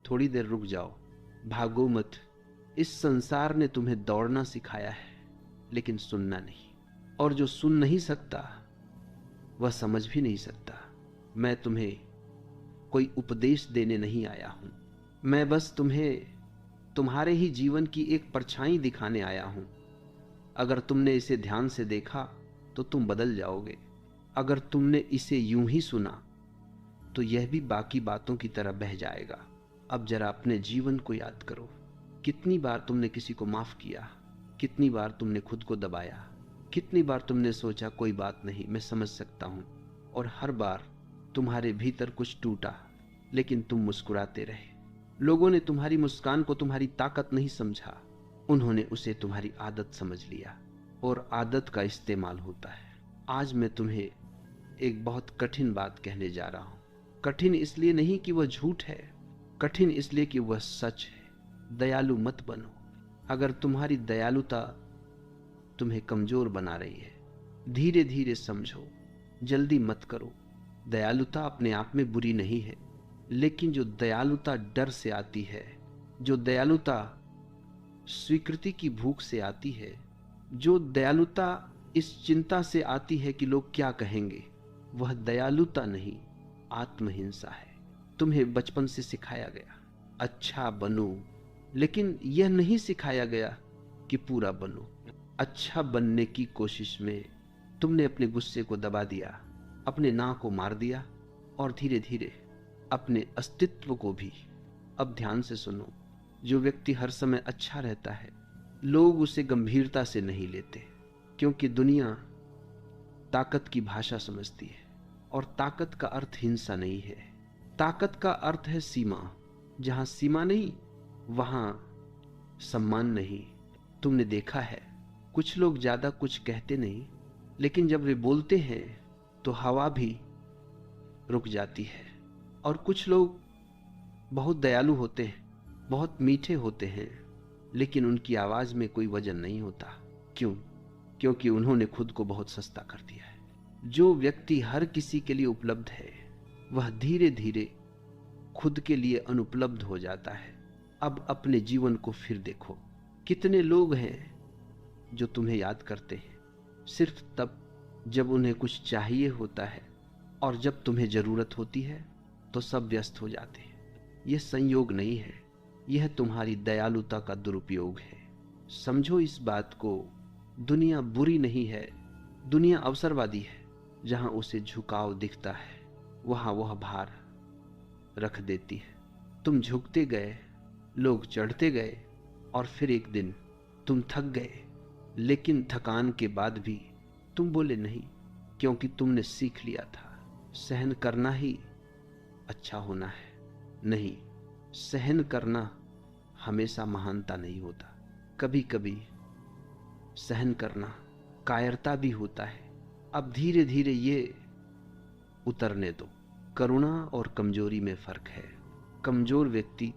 थोड़ी देर रुक जाओ, भागो मत। इस संसार ने तुम्हें दौड़ना सिखाया है, लेकिन सुनना नहीं। और जो सुन नहीं सकता वह समझ भी नहीं सकता। मैं तुम्हें कोई उपदेश देने नहीं आया हूं, मैं बस तुम्हें तुम्हारे ही जीवन की एक परछाई दिखाने आया हूं। अगर तुमने इसे ध्यान से देखा तो तुम बदल जाओगे। अगर तुमने इसे यूं ही सुना तो यह भी बाकी बातों की तरह बह जाएगा। अब जरा अपने जीवन को याद करो। कितनी बार तुमने किसी को माफ किया, कितनी बार तुमने खुद को दबाया, कितनी बार तुमने सोचा कोई बात नहीं, मैं समझ सकता हूं, और हर बार तुम्हारे भीतर कुछ टूटा, लेकिन तुम मुस्कुराते रहे। लोगों ने तुम्हारी मुस्कान को तुम्हारी ताकत नहीं समझा, उन्होंने उसे तुम्हारी आदत समझ लिया, और आदत का इस्तेमाल होता है। आज मैं तुम्हें एक बहुत कठिन बात कहने जा रहा हूं। कठिन इसलिए नहीं कि वह झूठ है, कठिन इसलिए कि वह सच है। दयालु मत बनो। अगर तुम्हारी दयालुता तुम्हें कमजोर बना रही है, धीरे धीरे समझो, जल्दी मत करो। दयालुता अपने आप में बुरी नहीं है, लेकिन जो दयालुता डर से आती है, जो दयालुता स्वीकृति की भूख से आती है, जो दयालुता इस चिंता से आती है कि लोग क्या कहेंगे, वह दयालुता नहीं, आत्महिंसा है। तुम्हें बचपन से सिखाया गया अच्छा बनो, लेकिन यह नहीं सिखाया गया कि पूरा बनो। अच्छा बनने की कोशिश में तुमने अपने गुस्से को दबा दिया, अपने नाक को मार दिया, और धीरे धीरे अपने अस्तित्व को भी। अब ध्यान से सुनो, जो व्यक्ति हर समय अच्छा रहता है, लोग उसे गंभीरता से नहीं लेते, क्योंकि दुनिया ताकत की भाषा समझती है, और ताकत का अर्थ हिंसा नहीं है। ताकत का अर्थ है सीमा। जहां सीमा नहीं वहां सम्मान नहीं। तुमने देखा है, कुछ लोग ज्यादा कुछ कहते नहीं, लेकिन जब वे बोलते हैं तो हवा भी रुक जाती है। और कुछ लोग बहुत दयालु होते हैं, बहुत मीठे होते हैं, लेकिन उनकी आवाज में कोई वजन नहीं होता। क्यों? क्योंकि उन्होंने खुद को बहुत सस्ता कर दिया है। जो व्यक्ति हर किसी के लिए उपलब्ध है, वह धीरे धीरे खुद के लिए अनुपलब्ध हो जाता है। अब अपने जीवन को फिर देखो, कितने लोग हैं जो तुम्हें याद करते हैं सिर्फ तब जब उन्हें कुछ चाहिए होता है, और जब तुम्हें जरूरत होती है तो सब व्यस्त हो जाते हैं। यह संयोग नहीं है, यह तुम्हारी दयालुता का दुरुपयोग है। समझो इस बात को। दुनिया बुरी नहीं है, दुनिया अवसरवादी है। जहां उसे झुकाव दिखता है वहां वह भार रख देती है। तुम झुकते गए, लोग चढ़ते गए, और फिर एक दिन तुम थक गए, लेकिन थकान के बाद भी तुम बोले नहीं, क्योंकि तुमने सीख लिया था सहन करना ही अच्छा होना है। नहीं, सहन करना हमेशा महानता नहीं होता। कभी कभी सहन करना कायरता भी होता है। अब धीरे धीरे ये उतरने दो। करुणा और कमजोरी में फर्क है। कमजोर व्यक्ति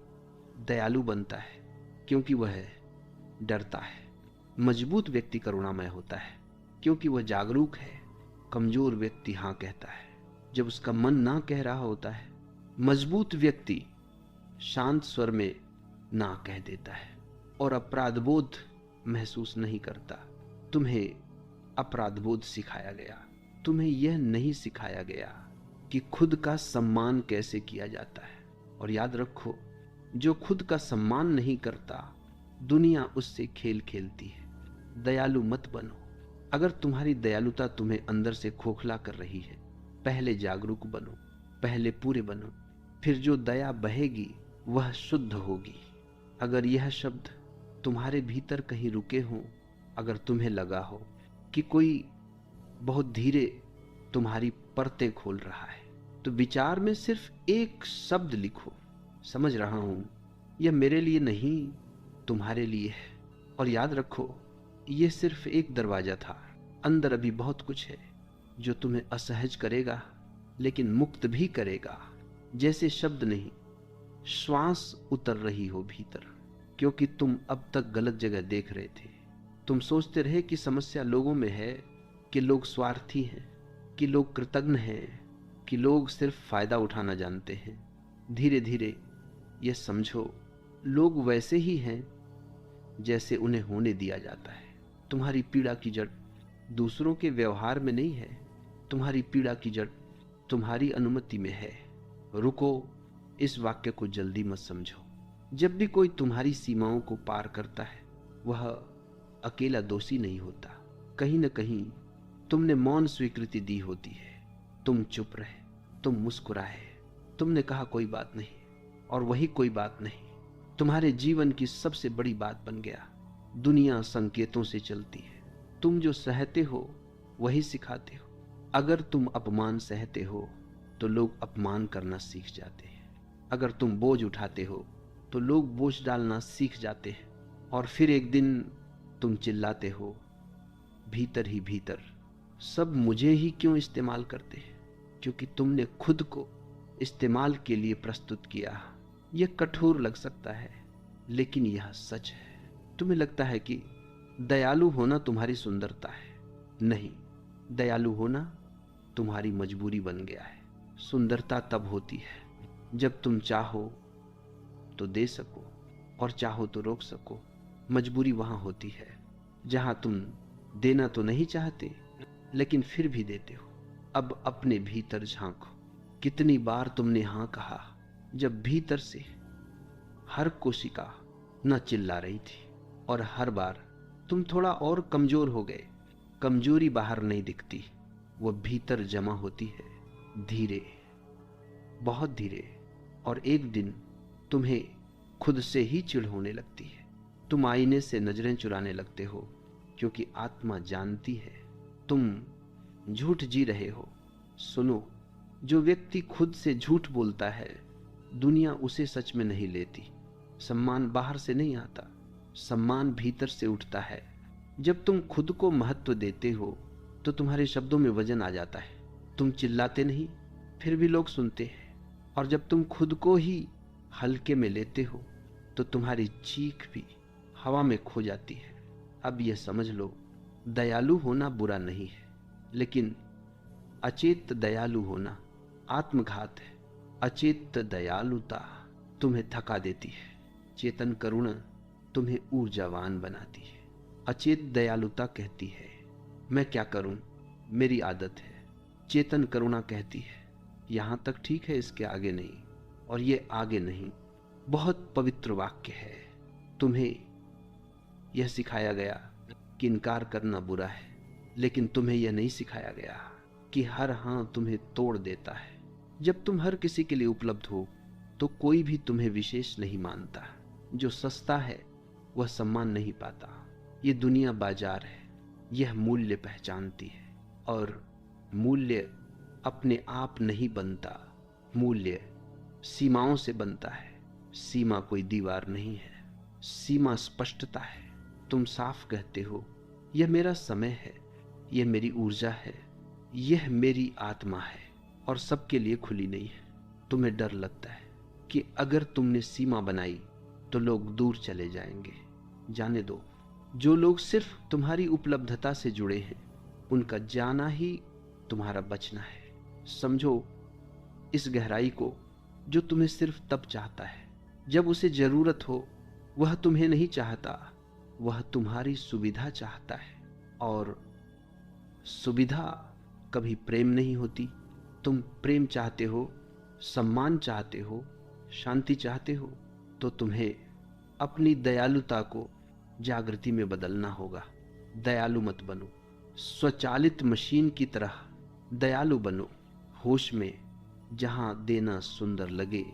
दयालु बनता है क्योंकि वह डरता है। मजबूत व्यक्ति करुणामय होता है क्योंकि वह जागरूक है। कमजोर व्यक्ति हाँ कहता है जब उसका मन ना कह रहा होता है। मजबूत व्यक्ति शांत स्वर में ना कह देता है और अपराधबोध महसूस नहीं करता। तुम्हें अपराधबोध सिखाया गया, तुम्हें यह नहीं सिखाया गया कि खुद का सम्मान कैसे किया जाता है। और याद रखो, जो खुद का सम्मान नहीं करता, दुनिया उससे खेल खेलती है। दयालु मत बनो। अगर तुम्हारी दयालुता तुम्हें अंदर से खोखला कर रही है, पहले जागरूक बनो, पहले पूरे बनो, फिर जो दया बहेगी वह शुद्ध होगी। अगर यह शब्द तुम्हारे भीतर कहीं रुके हों, अगर तुम्हें लगा हो कि कोई बहुत धीरे तुम्हारी परतें खोल रहा है, तो विचार में सिर्फ एक शब्द लिखो, समझ रहा हूं यह मेरे लिए नहीं, तुम्हारे लिए है। और याद रखो, यह सिर्फ एक दरवाजा था, अंदर अभी बहुत कुछ है जो तुम्हें असहज करेगा लेकिन मुक्त भी करेगा। जैसे शब्द नहीं, श्वास उतर रही हो भीतर, क्योंकि तुम अब तक गलत जगह देख रहे थे। तुम सोचते रहे कि समस्या लोगों में है, कि लोग स्वार्थी हैं, कि लोग कृतज्ञ हैं, कि लोग सिर्फ फायदा उठाना जानते हैं। धीरे धीरे यह समझो, लोग वैसे ही हैं जैसे उन्हें होने दिया जाता है। तुम्हारी पीड़ा की जड़ दूसरों के व्यवहार में नहीं है, तुम्हारी पीड़ा की जड़ तुम्हारी अनुमति में है। रुको, इस वाक्य को जल्दी मत समझो। जब भी कोई तुम्हारी सीमाओं को पार करता है, वह अकेला दोषी नहीं होता। कहीं न कहीं तुमने मौन स्वीकृति दी होती है। तुम चुप रहे, तुम मुस्कुराए, तुमने कहा कोई बात नहीं, और वही कोई बात नहीं तुम्हारे जीवन की सबसे बड़ी बात बन गया। दुनिया संकेतों से चलती है, तुम जो सहते हो वही सिखाते हो। अगर तुम अपमान सहते हो तो लोग अपमान करना सीख जाते हैं। अगर तुम बोझ उठाते हो तो लोग बोझ डालना सीख जाते हैं। और फिर एक दिन तुम चिल्लाते हो, भीतर ही भीतर सब मुझे ही क्यों इस्तेमाल करते हैं, क्योंकि तुमने खुद को इस्तेमाल के लिए प्रस्तुत किया। यह कठोर लग सकता है, लेकिन यह सच है। तुम्हें लगता है कि दयालु होना तुम्हारी सुंदरता है। नहीं, दयालु होना तुम्हारी मजबूरी बन गया है। सुंदरता तब होती है जब तुम चाहो तो दे सको और चाहो तो रोक सको। मजबूरी वहां होती है जहां तुम देना तो नहीं चाहते, लेकिन फिर भी देते हो। अब अपने भीतर झांको। कितनी बार तुमने हां कहा जब भीतर से हर कोशिका न चिल्ला रही थी, और हर बार तुम थोड़ा और कमजोर हो गए। कमजोरी बाहर नहीं दिखती, वो भीतर जमा होती है, धीरे, बहुत धीरे। और एक दिन तुम्हें खुद से ही चिढ़ होने लगती है। तुम आईने से नजरें चुराने लगते हो, क्योंकि आत्मा जानती है तुम झूठ जी रहे हो। सुनो, जो व्यक्ति खुद से झूठ बोलता है, दुनिया उसे सच में नहीं लेती। सम्मान बाहर से नहीं आता, सम्मान भीतर से उठता है। जब तुम खुद को महत्व देते हो तो तुम्हारे शब्दों में वजन आ जाता है। तुम चिल्लाते नहीं, फिर भी लोग सुनते हैं। और जब तुम खुद को ही हल्के में लेते हो तो तुम्हारी चीख भी हवा में खो जाती है। अब यह समझ लो, दयालु होना बुरा नहीं है, लेकिन अचेत दयालु होना आत्मघात है। अचेत दयालुता तुम्हें थका देती है, चेतन करुणा तुम्हें ऊर्जावान बनाती है। अचेत दयालुता कहती है, मैं क्या करूं, मेरी आदत है। चेतन करुणा कहती है, यहां तक ठीक है, इसके आगे नहीं। और ये आगे नहीं बहुत पवित्र वाक्य है। तुम्हें यह सिखाया गया कि इनकार करना बुरा है, लेकिन तुम्हें यह नहीं सिखाया गया कि हर हां तुम्हें तोड़ देता है। जब तुम हर किसी के लिए उपलब्ध हो तो कोई भी तुम्हें विशेष नहीं मानता। जो सस्ता है वह सम्मान नहीं पाता। ये दुनिया बाजार है, यह मूल्य पहचानती है। और मूल्य अपने आप नहीं बनता, मूल्य सीमाओं से बनता है। सीमा कोई दीवार नहीं है, सीमा स्पष्टता है। तुम साफ कहते हो, यह मेरा समय है, यह मेरी ऊर्जा है, यह मेरी आत्मा है, और सबके लिए खुली नहीं है। तुम्हें डर लगता है कि अगर तुमने सीमा बनाई तो लोग दूर चले जाएंगे। जाने दो, जो लोग सिर्फ तुम्हारी उपलब्धता से जुड़े हैं, उनका जाना ही तुम्हारा बचना है। समझो इस गहराई को, जो तुम्हें सिर्फ तब चाहता है जब उसे जरूरत हो। वह तुम्हें नहीं चाहता, वह तुम्हारी सुविधा चाहता है। और सुविधा कभी प्रेम नहीं होती। तुम प्रेम चाहते हो, सम्मान चाहते हो, शांति चाहते हो, तो तुम्हें अपनी दयालुता को जागृति में बदलना होगा। दयालु मत बनो, स्वचालित मशीन की तरह दयालु बनो। होश में जहां देना सुंदर लगे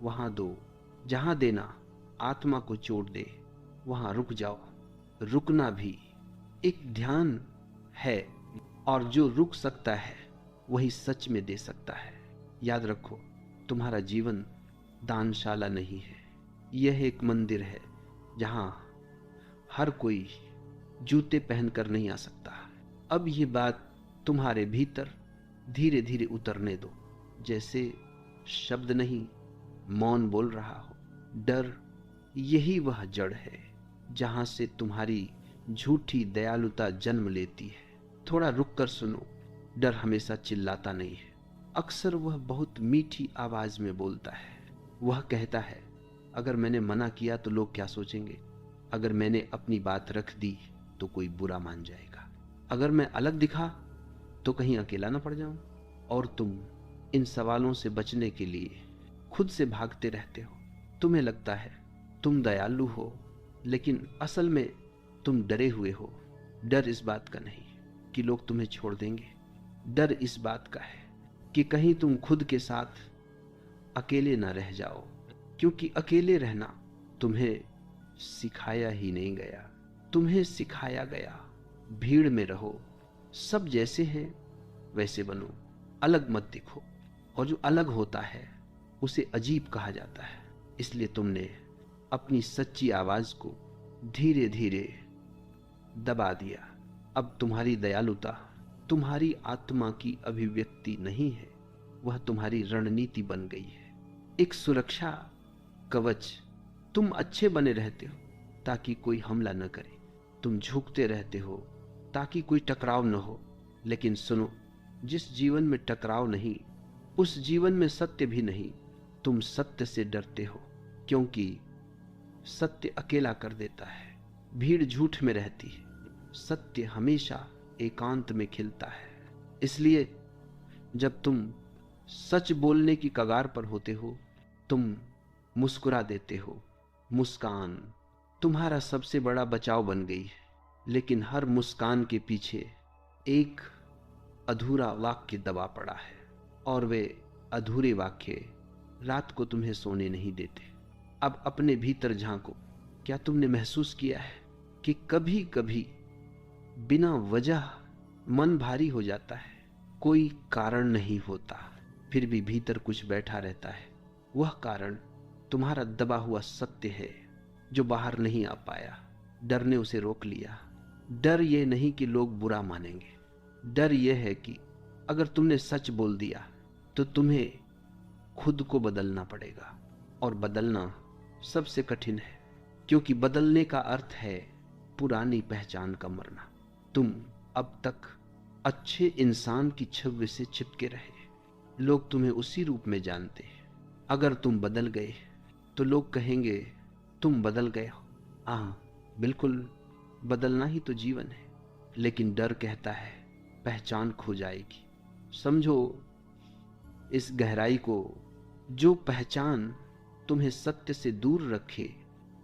वहां दो, जहां देना आत्मा को चोट दे वहां रुक जाओ। रुकना भी एक ध्यान है, और जो रुक सकता है वही सच में दे सकता है। याद रखो, तुम्हारा जीवन दानशाला नहीं है, यह एक मंदिर है जहां हर कोई जूते पहनकर नहीं आ सकता। अब ये बात तुम्हारे भीतर धीरे धीरे उतरने दो, जैसे शब्द नहीं मौन बोल रहा हो। डर यही वह जड़ है जहां से तुम्हारी झूठी दयालुता जन्म लेती है। थोड़ा रुक कर सुनो, डर हमेशा चिल्लाता नहीं है, अक्सर वह बहुत मीठी आवाज में बोलता है। वह कहता है, अगर मैंने मना किया तो लोग क्या सोचेंगे, अगर मैंने अपनी बात रख दी तो कोई बुरा मान जाएगा, अगर मैं अलग दिखा तो कहीं अकेला ना पड़ जाऊं। और तुम इन सवालों से बचने के लिए खुद से भागते रहते हो। तुम्हें लगता है तुम दयालु हो, लेकिन असल में तुम डरे हुए हो। डर इस बात का नहीं कि लोग तुम्हें छोड़ देंगे, डर इस बात का है कि कहीं तुम खुद के साथ अकेले ना रह जाओ, क्योंकि अकेले रहना तुम्हें सिखाया ही नहीं गया। तुम्हें सिखाया गया भीड़ में रहो, सब जैसे हैं वैसे बनो, अलग मत दिखो। और जो अलग होता है उसे अजीब कहा जाता है। इसलिए तुमने अपनी सच्ची आवाज को धीरे धीरे दबा दिया। अब तुम्हारी दयालुता तुम्हारी आत्मा की अभिव्यक्ति नहीं है, वह तुम्हारी रणनीति बन गई है, एक सुरक्षा कवच। तुम अच्छे बने रहते हो ताकि कोई हमला न करे, तुम झुकते रहते हो ताकि कोई टकराव न हो। लेकिन सुनो, जिस जीवन में टकराव नहीं उस जीवन में सत्य भी नहीं। तुम सत्य से डरते हो क्योंकि सत्य अकेला कर देता है, भीड़ झूठ में रहती है, सत्य हमेशा एकांत में खिलता है। इसलिए जब तुम सच बोलने की कगार पर होते हो, तुम मुस्कुरा देते हो। मुस्कान तुम्हारा सबसे बड़ा बचाव बन गई है, लेकिन हर मुस्कान के पीछे एक अधूरा वाक्य दबा पड़ा है, और वे अधूरे वाक्य रात को तुम्हें सोने नहीं देते। अब अपने भीतर झांको। क्या तुमने महसूस किया है कि कभी कभी बिना वजह मन भारी हो जाता है, कोई कारण नहीं होता, फिर भी भीतर कुछ बैठा रहता है। वह कारण तुम्हारा दबा हुआ सत्य है जो बाहर नहीं आ पाया। डर ने उसे रोक लिया। डर यह नहीं कि लोग बुरा मानेंगे, डर यह है कि अगर तुमने सच बोल दिया तो तुम्हें खुद को बदलना पड़ेगा, और बदलना सबसे कठिन है, क्योंकि बदलने का अर्थ है पुरानी पहचान का मरना। तुम अब तक अच्छे इंसान की छवि से चिपके रहे, लोग तुम्हें उसी रूप में जानते हैं। अगर तुम बदल गए तो लोग कहेंगे तुम बदल गए हो। हाँ, बिल्कुल, बदलना ही तो जीवन है। लेकिन डर कहता है पहचान खो जाएगी। समझो इस गहराई को, जो पहचान तुम्हें सत्य से दूर रखे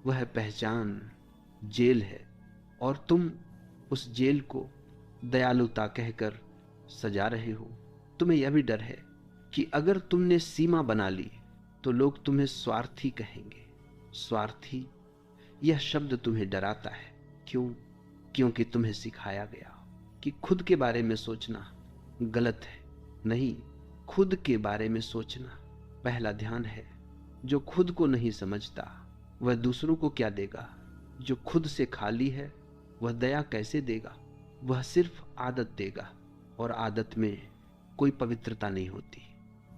वह पहचान जेल है, और तुम उस जेल को दयालुता कहकर सजा रहे हो। तुम्हें यह भी डर है कि अगर तुमने सीमा बना ली तो लोग तुम्हें स्वार्थी कहेंगे। स्वार्थी, यह शब्द तुम्हें डराता है। क्यों? क्योंकि तुम्हें सिखाया गया कि खुद के बारे में सोचना गलत है। नहीं, खुद के बारे में सोचना पहला ध्यान है। जो खुद को नहीं समझता वह दूसरों को क्या देगा? जो खुद से खाली है वह दया कैसे देगा? वह सिर्फ आदत देगा, और आदत में कोई पवित्रता नहीं होती।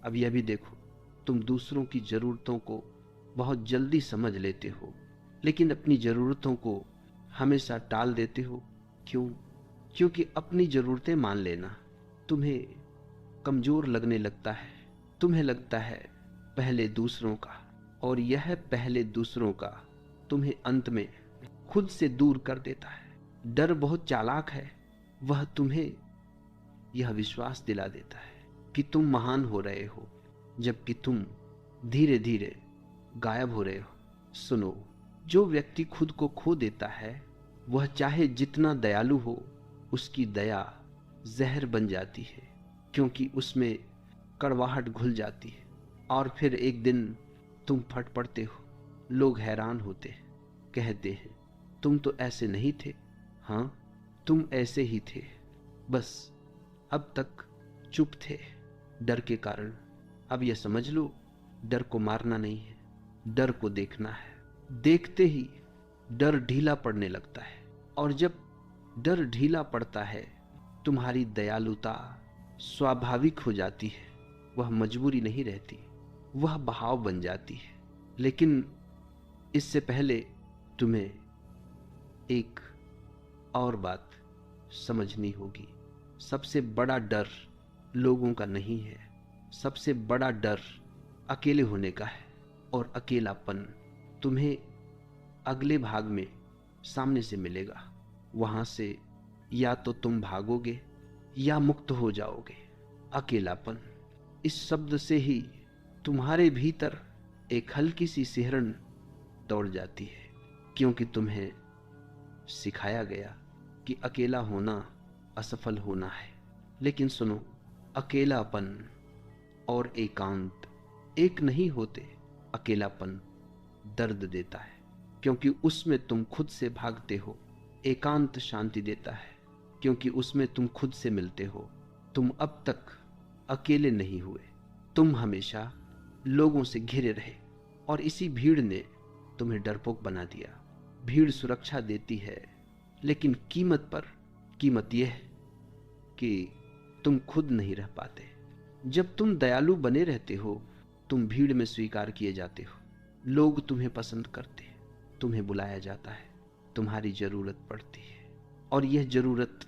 अब यह भी देखो, तुम दूसरों की जरूरतों को बहुत जल्दी समझ लेते हो, लेकिन अपनी जरूरतों को हमेशा टाल देते हो। क्यों? क्योंकि अपनी जरूरतें मान लेना तुम्हें कमजोर लगने लगता है। तुम्हें लगता है पहले दूसरों का, और यह पहले दूसरों का तुम्हें अंत में खुद से दूर कर देता है। डर बहुत चालाक है, वह तुम्हें यह विश्वास दिला देता है कि तुम महान हो रहे हो, जबकि तुम धीरे धीरे गायब हो रहे हो। सुनो, जो व्यक्ति खुद को खो देता है वह चाहे जितना दयालु हो, उसकी दया जहर बन जाती है, क्योंकि उसमें कड़वाहट घुल जाती है। और फिर एक दिन तुम फट पड़ते हो। लोग हैरान होते हैं, कहते हैं तुम तो ऐसे नहीं थे। हाँ, तुम ऐसे ही थे, बस अब तक चुप थे डर के कारण। अब यह समझ लो, डर को मारना नहीं है, डर को देखना है। देखते ही डर ढीला पड़ने लगता है, और जब डर ढीला पड़ता है तुम्हारी दयालुता स्वाभाविक हो जाती है। वह मजबूरी नहीं रहती, वह बहाव बन जाती है। लेकिन इससे पहले तुम्हें एक और बात समझनी होगी। सबसे बड़ा डर लोगों का नहीं है, सबसे बड़ा डर अकेले होने का है। और अकेलापन तुम्हें अगले भाग में सामने से मिलेगा। वहां से या तो तुम भागोगे या मुक्त हो जाओगे। अकेलापन, इस शब्द से ही तुम्हारे भीतर एक हल्की सी सिहरन दौड़ जाती है, क्योंकि तुम्हें सिखाया गया कि अकेला होना असफल होना है। लेकिन सुनो, अकेलापन और एकांत एक नहीं होते। अकेलापन दर्द देता है, क्योंकि उसमें तुम खुद से भागते हो। एकांत शांति देता है, क्योंकि उसमें तुम खुद से मिलते हो। तुम अब तक अकेले नहीं हुए, तुम हमेशा लोगों से घिरे रहे, और इसी भीड़ ने तुम्हें डरपोक बना दिया। भीड़ सुरक्षा देती है, लेकिन कीमत यह कि तुम खुद नहीं रह पाते। जब तुम दयालु बने रहते हो, तुम भीड़ में स्वीकार किए जाते हो। लोग तुम्हें पसंद करते हैं, तुम्हें बुलाया जाता है, तुम्हारी जरूरत पड़ती है, और यह जरूरत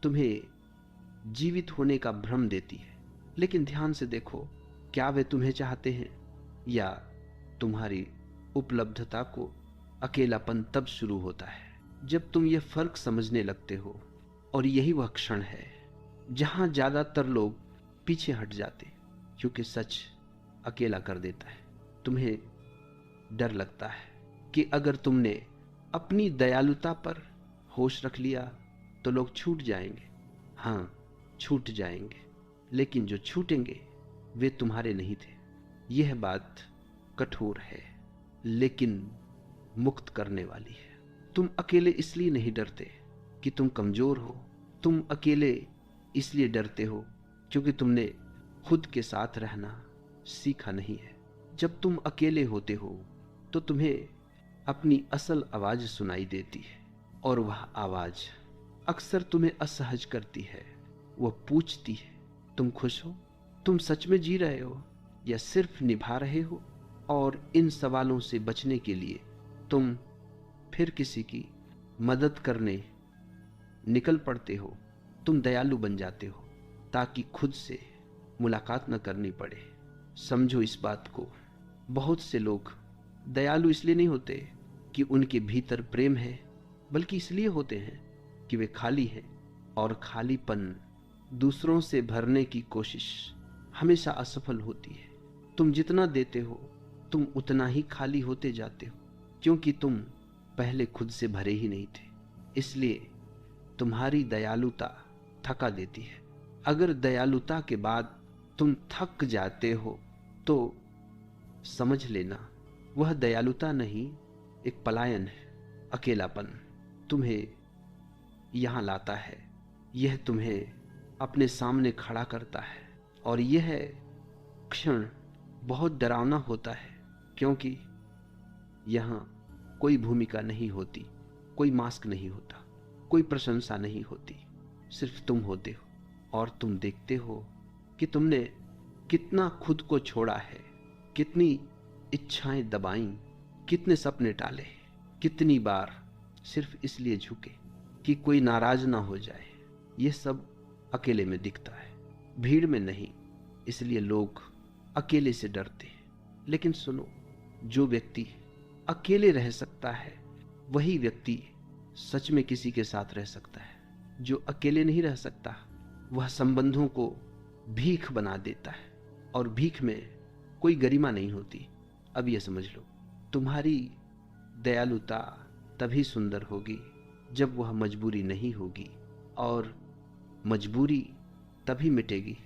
तुम्हें जीवित होने का भ्रम देती है। लेकिन ध्यान से देखो, क्या वे तुम्हें चाहते हैं, या तुम्हारी उपलब्धता को अकेलापन तब शुरू होता है जब तुम यह फर्क समझने लगते हो। और यही वह क्षण है जहां ज्यादातर लोग पीछे हट जाते, क्योंकि सच अकेला कर देता है। तुम्हें डर लगता है कि अगर तुमने अपनी दयालुता पर होश रख लिया तो लोग छूट जाएंगे। हाँ, छूट जाएंगे, लेकिन जो छूटेंगे वे तुम्हारे नहीं थे। यह बात कठोर है, लेकिन मुक्त करने वाली है। तुम अकेले इसलिए नहीं डरते कि तुम कमजोर हो। तुम अकेले इसलिए डरते हो क्योंकि तुमने खुद के साथ रहना सीखा नहीं है। जब तुम अकेले होते हो तो तुम्हें अपनी असल आवाज सुनाई देती है, और वह आवाज अक्सर तुम्हें असहज करती है। वह पूछती है, तुम खुश हो? तुम सच में जी रहे हो या सिर्फ निभा रहे हो? और इन सवालों से बचने के लिए तुम फिर किसी की मदद करने निकल पड़ते हो। तुम दयालु बन जाते हो ताकि खुद से मुलाकात न करनी पड़े। समझो इस बात को, बहुत से लोग दयालु इसलिए नहीं होते कि उनके भीतर प्रेम है, बल्कि इसलिए होते हैं कि वे खाली हैं, और खालीपन दूसरों से भरने की कोशिश हमेशा असफल होती है। तुम जितना देते हो तुम उतना ही खाली होते जाते हो, क्योंकि तुम पहले खुद से भरे ही नहीं थे। इसलिए तुम्हारी दयालुता थका देती है। अगर दयालुता के बाद तुम थक जाते हो तो समझ लेना वह दयालुता नहीं, एक पलायन है। अकेलापन तुम्हें यहां लाता है, यह तुम्हें अपने सामने खड़ा करता है, और यह क्षण बहुत डरावना होता है, क्योंकि यहां कोई भूमिका नहीं होती, कोई मास्क नहीं होता, कोई प्रशंसा नहीं होती। सिर्फ तुम होते हो, और तुम देखते हो कि तुमने कितना खुद को छोड़ा है, कितनी इच्छाएं दबाई, कितने सपने टाले, कितनी बार सिर्फ इसलिए झुके कि कोई नाराज ना हो जाए। यह सब अकेले में दिखता है, भीड़ में नहीं। इसलिए लोग अकेले से डरते हैं। लेकिन सुनो, जो व्यक्ति अकेले रह सकता है वही व्यक्ति सच में किसी के साथ रह सकता है। जो अकेले नहीं रह सकता वह संबंधों को भीख बना देता है, और भीख में कोई गरिमा नहीं होती। अब यह समझ लो, तुम्हारी दयालुता तभी सुंदर होगी जब वह मजबूरी नहीं होगी, और मजबूरी तभी मिटेगी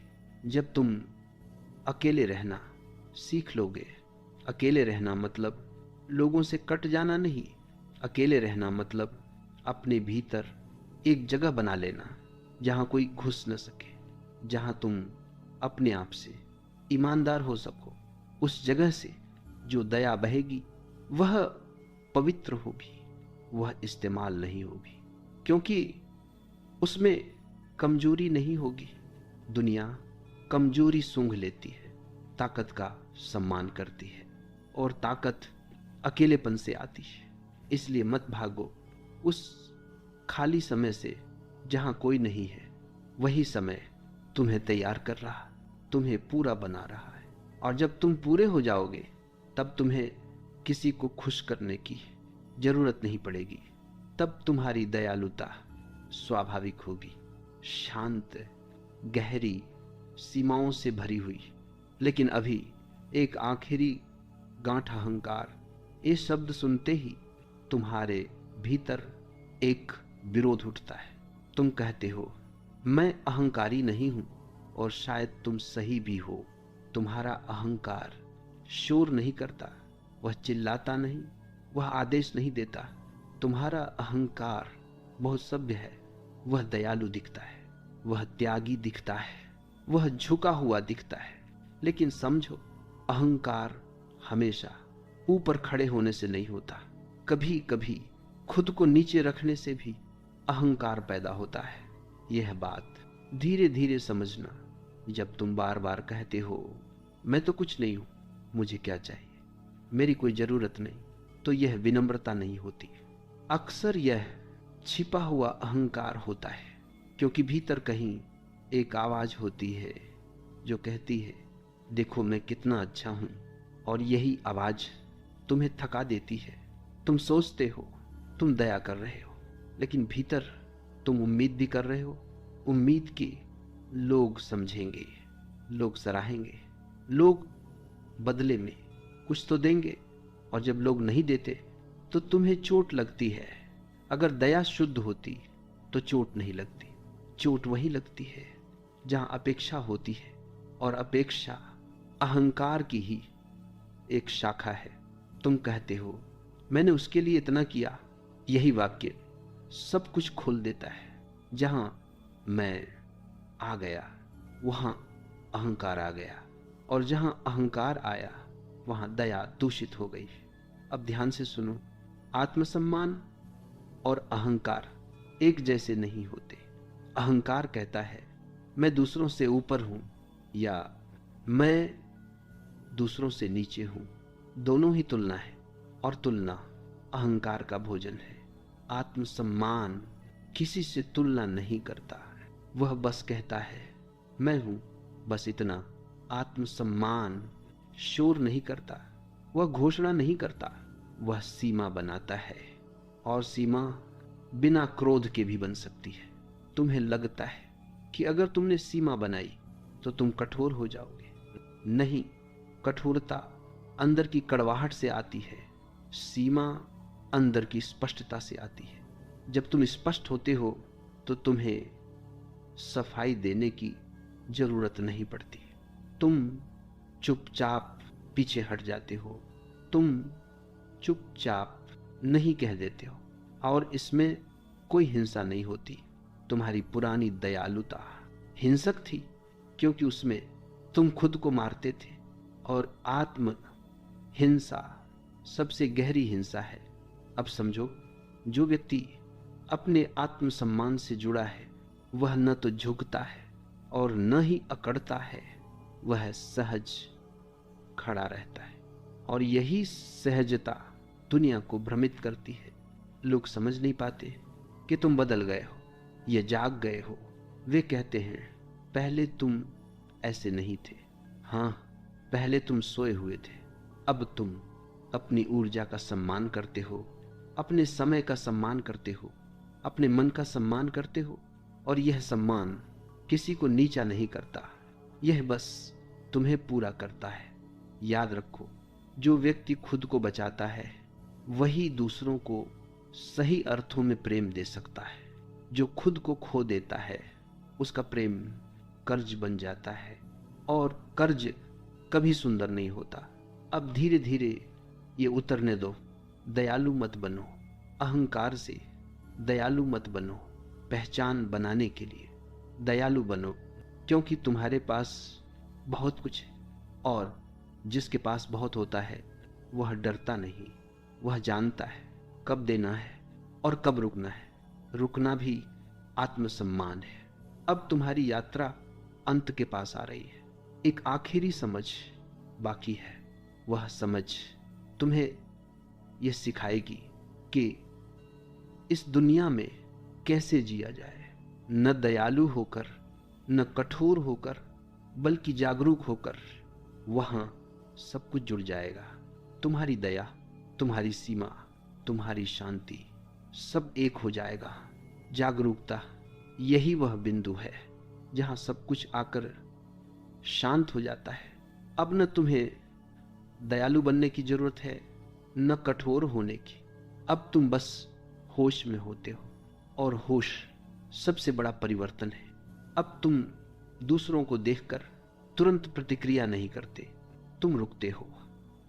जब तुम अकेले रहना सीख लोगे। अकेले रहना मतलब लोगों से कट जाना नहीं। अकेले रहना मतलब अपने भीतर एक जगह बना लेना जहां कोई घुस न सके, जहां तुम अपने आप से ईमानदार हो सको। उस जगह से जो दया बहेगी वह पवित्र होगी, वह इस्तेमाल नहीं होगी, क्योंकि उसमें कमजोरी नहीं होगी। दुनिया कमजोरी सूंघ लेती है, ताकत का सम्मान करती है, और ताकत अकेलेपन से आती है। इसलिए मत भागो उस खाली समय से जहां कोई नहीं है। वही समय तुम्हें तैयार कर रहा, तुम्हें पूरा बना रहा है, और जब तुम पूरे हो जाओगे तब तुम्हें किसी को खुश करने की जरूरत नहीं पड़ेगी। तब तुम्हारी दयालुता स्वाभाविक होगी, शांत, गहरी, सीमाओं से भरी हुई। लेकिन अभी एक आखिरी गांठ अहंकार, ये शब्द सुनते ही तुम्हारे भीतर एक विरोध उठता है। तुम कहते हो मैं अहंकारी नहीं हूं, और शायद तुम सही भी हो। तुम्हारा अहंकार शोर नहीं करता, वह चिल्लाता नहीं, वह आदेश नहीं देता। तुम्हारा अहंकार बहुत सभ्य है, वह दयालु दिखता है, वह त्यागी दिखता है, वह झुका हुआ दिखता है। लेकिन समझो, अहंकार हमेशा ऊपर खड़े होने से नहीं होता। कभी कभी खुद को नीचे रखने से भी अहंकार पैदा होता है। यह बात धीरे धीरे समझना। जब तुम बार बार कहते हो मैं तो कुछ नहीं हूं, मुझे क्या चाहिए, मेरी कोई जरूरत नहीं, तो यह विनम्रता नहीं होती। अक्सर यह छिपा हुआ अहंकार होता है, क्योंकि भीतर कहीं एक आवाज होती है जो कहती है देखो मैं कितना अच्छा हूं, और यही आवाज तुम्हें थका देती है। तुम सोचते हो तुम दया कर रहे हो, लेकिन भीतर तुम उम्मीद भी कर रहे हो, उम्मीद की लोग समझेंगे, लोग सराहेंगे, लोग बदले में कुछ तो देंगे। और जब लोग नहीं देते तो तुम्हें चोट लगती है। अगर दया शुद्ध होती तो चोट नहीं लगती। चोट वही लगती है जहां अपेक्षा होती है, और अपेक्षा अहंकार की ही एक शाखा है। तुम कहते हो मैंने उसके लिए इतना किया, यही वाक्य सब कुछ खोल देता है। जहां मैं आ गया वहां अहंकार आ गया, और जहां अहंकार आया वहां दया दूषित हो गई। अब ध्यान से सुनो, आत्मसम्मान और अहंकार एक जैसे नहीं होते। अहंकार कहता है मैं दूसरों से ऊपर हूं, या मैं दूसरों से नीचे हूं। दोनों ही तुलना है, और तुलना अहंकार का भोजन है। आत्मसम्मान किसी से तुलना नहीं करता, वह बस कहता है मैं हूं, बस इतना। आत्मसम्मान शोर नहीं करता, वह घोषणा नहीं करता, वह सीमा बनाता है। और सीमा बिना क्रोध के भी बन सकती है। तुम्हें लगता है कि अगर तुमने सीमा बनाई तो तुम कठोर हो जाओगे। नहीं, कठोरता अंदर की कड़वाहट से आती है, सीमा अंदर की स्पष्टता से आती है। जब तुम स्पष्ट होते हो तो तुम्हें सफाई देने की जरूरत नहीं पड़ती। तुम चुपचाप पीछे हट जाते हो, तुम चुपचाप नहीं कह देते हो, और इसमें कोई हिंसा नहीं होती। तुम्हारी पुरानी दयालुता हिंसक थी, क्योंकि उसमें तुम खुद को मारते थे, और आत्म हिंसा सबसे गहरी हिंसा है। अब समझो, जो व्यक्ति अपने आत्मसम्मान से जुड़ा है वह न तो झुकता है और न ही अकड़ता है, वह सहज खड़ा रहता है। और यही सहजता दुनिया को भ्रमित करती है। लोग समझ नहीं पाते कि तुम बदल गए हो या जाग गए हो। वे कहते हैं पहले तुम ऐसे नहीं थे। हाँ, पहले तुम सोए हुए थे, अब तुम अपनी ऊर्जा का सम्मान करते हो, अपने समय का सम्मान करते हो, अपने मन का सम्मान करते हो। और यह सम्मान किसी को नीचा नहीं करता, यह बस तुम्हें पूरा करता है। याद रखो, जो व्यक्ति खुद को बचाता है वही दूसरों को सही अर्थों में प्रेम दे सकता है। जो खुद को खो देता है उसका प्रेम कर्ज बन जाता है, और कर्ज कभी सुंदर नहीं होता। अब धीरे धीरे ये उतरने दो। दयालु मत बनो, अहंकार से दयालु मत बनो। पहचान बनाने के लिए दयालु बनो, क्योंकि तुम्हारे पास बहुत कुछ है, और जिसके पास बहुत होता है वह डरता नहीं। वह जानता है कब देना है और कब रुकना है। रुकना भी आत्मसम्मान है। अब तुम्हारी यात्रा अंत के पास आ रही है। एक आखिरी समझ बाकी है। वह समझ तुम्हें यह सिखाएगी कि इस दुनिया में कैसे जिया जाए, न दयालु होकर, न कठोर होकर, बल्कि जागरूक होकर। वहां सब कुछ जुड़ जाएगा। तुम्हारी दया तुम्हारी सीमा, तुम्हारी शांति, सब एक हो जाएगा। जागरूकता यही वह बिंदु है जहां सब कुछ आकर शांत हो जाता है। अब न तुम्हें दयालु बनने की जरूरत है, न कठोर होने की। अब तुम बस होश में होते हो, और होश सबसे बड़ा परिवर्तन है। अब तुम दूसरों को देखकर तुरंत प्रतिक्रिया नहीं करते, तुम रुकते हो,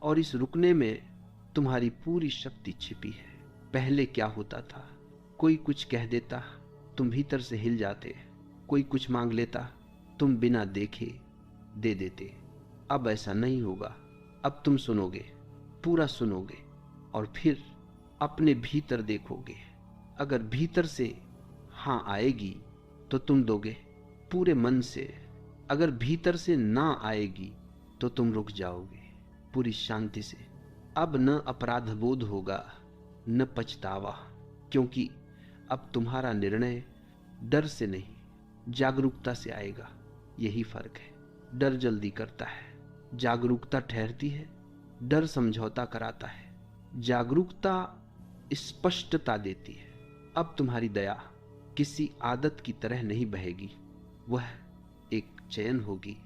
और इस रुकने में तुम्हारी पूरी शक्ति छिपी है। पहले क्या होता था, कोई कुछ कह देता, तुम भीतर से हिल जाते। कोई कुछ मांग लेता, तुम बिना देखे दे देते। अब ऐसा नहीं होगा। अब तुम सुनोगे, पूरा सुनोगे, और फिर अपने भीतर देखोगे। अगर भीतर से हाँ आएगी तो तुम दोगे पूरे मन से। अगर भीतर से ना आएगी तो तुम रुक जाओगे पूरी शांति से। अब न अपराध बोध होगा, न पछतावा, क्योंकि अब तुम्हारा निर्णय डर से नहीं, जागरूकता से आएगा। यही फर्क है। डर जल्दी करता है, जागरूकता ठहरती है। डर समझौता कराता है, जागरूकता स्पष्टता देती है। अब तुम्हारी दया किसी आदत की तरह नहीं बहेगी, वह एक चयन होगी,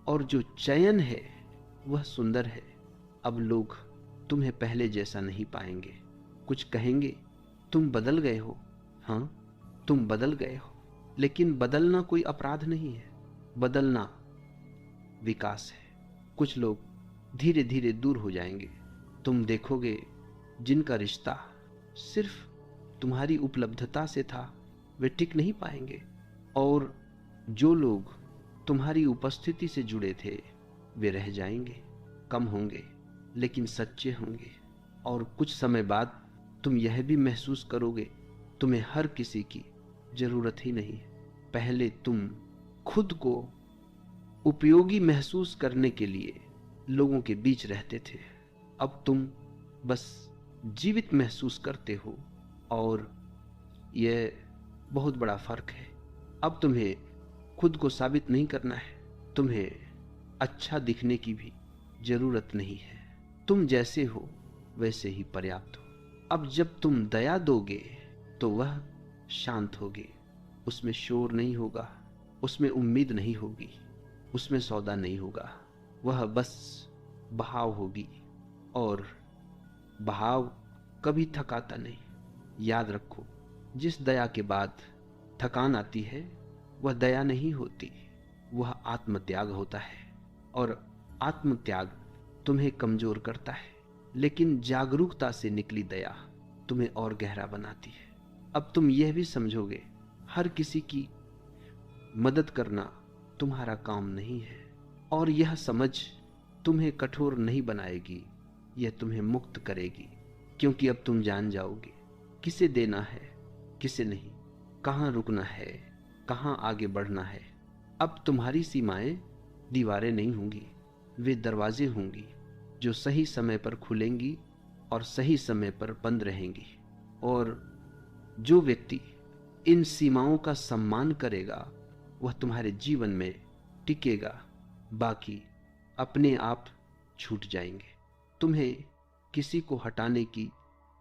और जो चयन है वह सुंदर है। अब लोग तुम्हें पहले जैसा नहीं पाएंगे। कुछ कहेंगे, तुम बदल गए हो। हाँ, तुम बदल गए हो, लेकिन बदलना कोई अपराध नहीं है। बदलना विकास है। कुछ लोग धीरे धीरे दूर हो जाएंगे। तुम देखोगे जिनका रिश्ता सिर्फ तुम्हारी उपलब्धता से था, वे टिक नहीं पाएंगे। और जो लोग तुम्हारी उपस्थिति से जुड़े थे, वे रह जाएंगे। कम होंगे, लेकिन सच्चे होंगे। और कुछ समय बाद तुम यह भी महसूस करोगे, तुम्हें हर किसी की जरूरत ही नहीं है। पहले तुम खुद को उपयोगी महसूस करने के लिए लोगों के बीच रहते थे, अब तुम बस जीवित महसूस करते हो, और यह बहुत बड़ा फर्क है। अब तुम्हें खुद को साबित नहीं करना है, तुम्हें अच्छा दिखने की भी जरूरत नहीं है। तुम जैसे हो वैसे ही पर्याप्त हो। अब जब तुम दया दोगे तो वह शांत होगी। उसमें शोर नहीं होगा, उसमें उम्मीद नहीं होगी, उसमें सौदा नहीं होगा। वह बस बहाव होगी, और बहाव कभी थकाता नहीं। याद रखो, जिस दया के बाद थकान आती है वह दया नहीं होती, वह आत्मत्याग होता है। और आत्मत्याग तुम्हें कमजोर करता है, लेकिन जागरूकता से निकली दया तुम्हें और गहरा बनाती है। अब तुम यह भी समझोगे, हर किसी की मदद करना तुम्हारा काम नहीं है, और यह समझ तुम्हें कठोर नहीं बनाएगी, यह तुम्हें मुक्त करेगी। क्योंकि अब तुम जान जाओगे किसे देना है, किसे नहीं, कहाँ रुकना है, कहाँ आगे बढ़ना है। अब तुम्हारी सीमाएं दीवारें नहीं होंगी, वे दरवाजे होंगी जो सही समय पर खुलेंगी और सही समय पर बंद रहेंगी। और जो व्यक्ति इन सीमाओं का सम्मान करेगा वह तुम्हारे जीवन में टिकेगा, बाकी अपने आप छूट जाएंगे। तुम्हें किसी को हटाने की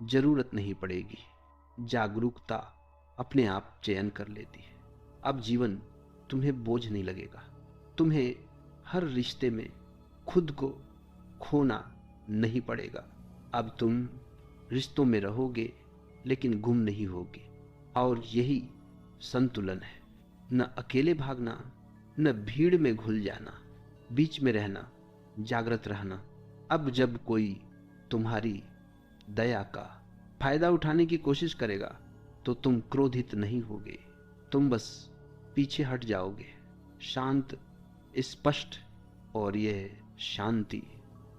जरूरत नहीं पड़ेगी। जागरूकता अपने आप चयन कर लेती है। अब जीवन तुम्हें बोझ नहीं लगेगा। तुम्हें हर रिश्ते में खुद को खोना नहीं पड़ेगा। अब तुम रिश्तों में रहोगे लेकिन गुम नहीं होगे, और यही संतुलन है। न अकेले भागना, न भीड़ में घुल जाना, बीच में रहना, जागृत रहना। अब जब कोई तुम्हारी दया का फायदा उठाने की कोशिश करेगा तो तुम क्रोधित नहीं होगे, तुम बस पीछे हट जाओगे, शांत, स्पष्ट। और यह शांति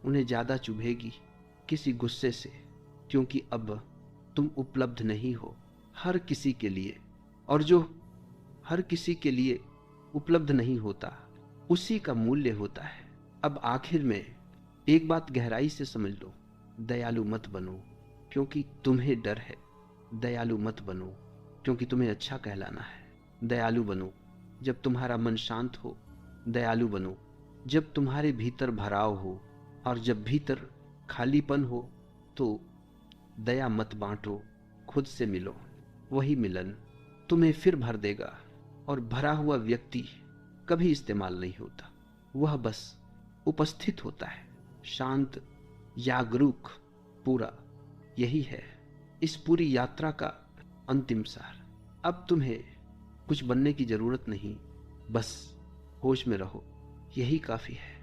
उन्हें ज्यादा चुभेगी किसी गुस्से से, क्योंकि अब तुम उपलब्ध नहीं हो हर किसी के लिए, और जो हर किसी के लिए उपलब्ध नहीं होता उसी का मूल्य होता है। अब आखिर में एक बात गहराई से समझ लो, दयालु मत बनो क्योंकि तुम्हें डर है, दयालु मत बनो क्योंकि तुम्हें अच्छा कहलाना है। दयालु बनो जब तुम्हारा मन शांत हो, दयालु बनो जब तुम्हारे भीतर भराव हो, और जब भीतर खालीपन हो तो दया मत बांटो, खुद से मिलो। वही मिलन तुम्हें फिर भर देगा। और भरा हुआ व्यक्ति कभी इस्तेमाल नहीं होता, वह बस उपस्थित होता है, शांत, जागरूक, पूरा। यही है इस पूरी यात्रा का अंतिम सार। अब तुम्हें कुछ बनने की जरूरत नहीं, बस होश में रहो, यही काफी है।